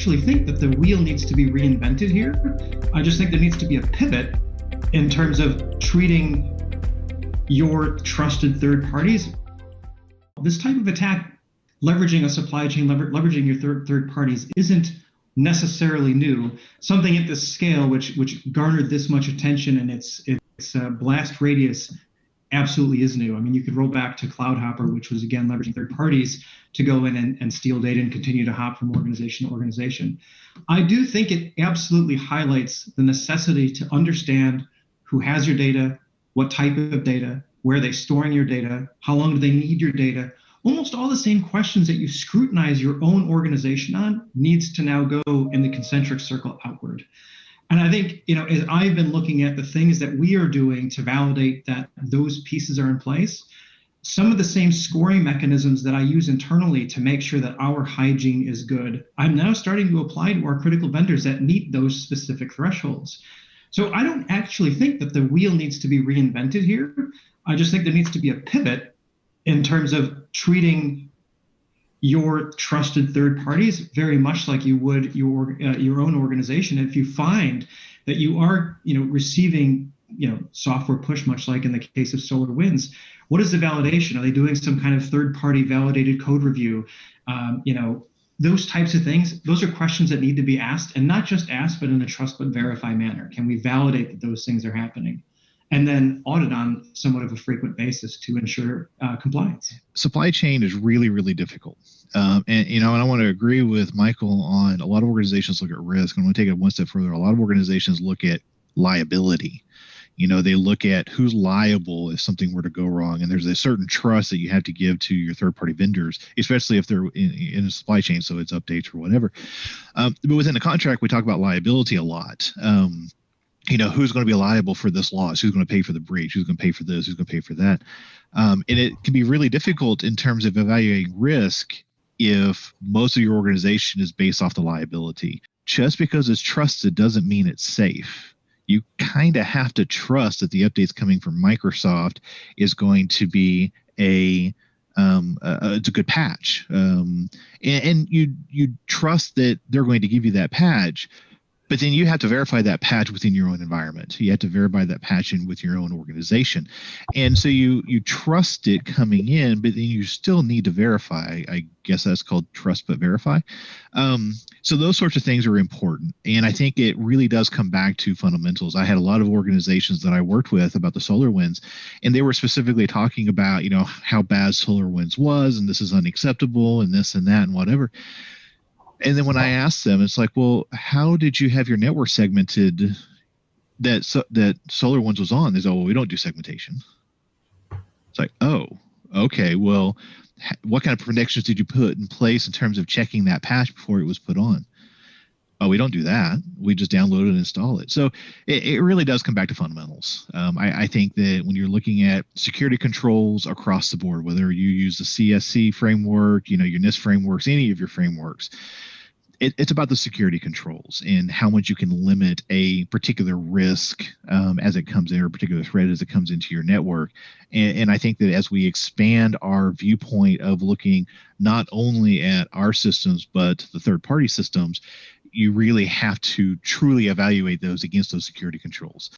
actually think that the wheel needs to be reinvented here. I just think there needs to be a pivot in terms of treating your trusted third parties. This type of attack, leveraging a supply chain, leveraging your third parties, isn't necessarily new. Something at this scale, which garnered this much attention and its blast radius, absolutely is new. I mean, you could roll back to CloudHopper, which was, again, leveraging third parties to go in and steal data and continue to hop from organization to organization. I do think it absolutely highlights the necessity to understand who has your data, what type of data, where are they storing your data, how long do they need your data. Almost all the same questions that you scrutinize your own organization on needs to now go in the concentric circle outward. And I think, as I've been looking at the things that we are doing to validate that those pieces are in place, some of the same scoring mechanisms that I use internally to make sure that our hygiene is good, I'm now starting to apply to our critical vendors that meet those specific thresholds. So I don't actually think that the wheel needs to be reinvented here. I just think there needs to be a pivot in terms of treating your trusted third parties very much like you would your own organization. If you find that you are receiving software push, much like in the case of SolarWinds, what is the validation? Are they doing some kind of third party validated code review? Those types of things. Those are questions that need to be asked, and not just asked, but in a trust but verify manner. Can we validate that those things are happening? And then audit on somewhat of a frequent basis to ensure compliance. Supply chain is really, really difficult. And I want to agree with Michael on a lot of organizations look at risk. And I want to take it one step further. A lot of organizations look at liability. They look at who's liable if something were to go wrong. And there's a certain trust that you have to give to your third-party vendors, especially if they're in a supply chain, so it's updates or whatever. But within the contract, we talk about liability a lot. Who's going to be liable for this loss? Who's going to pay for the breach? Who's going to pay for this? Who's going to pay for that? And it can be really difficult in terms of evaluating risk if most of your organization is based off the liability. Just because it's trusted doesn't mean it's safe. You kind of have to trust that the updates coming from Microsoft is going to be it's a good patch. And you trust that they're going to give you that patch. But then you have to verify that patch within your own environment. You have to verify that patch with your own organization. And so you trust it coming in, but then you still need to verify. I guess that's called trust but verify. So those sorts of things are important. And I think it really does come back to fundamentals. I had a lot of organizations that I worked with about the SolarWinds, and they were specifically talking about, how bad SolarWinds was, and this is unacceptable, and this and that and whatever. And then when I asked them, it's like, well, how did you have your network segmented that SolarWinds was on? They said, well, we don't do segmentation. It's like, oh, okay. Well, what kind of protections did you put in place in terms of checking that patch before it was put on? Oh, we don't do that. We just download it and install it. So it really does come back to fundamentals. I think that when you're looking at security controls across the board, whether you use the CSC framework, your NIST frameworks, any of your frameworks, it's about the security controls and how much you can limit a particular risk as it comes in, or a particular threat as it comes into your network. And I think that as we expand our viewpoint of looking not only at our systems, but the third-party systems, you really have to truly evaluate those against those security controls.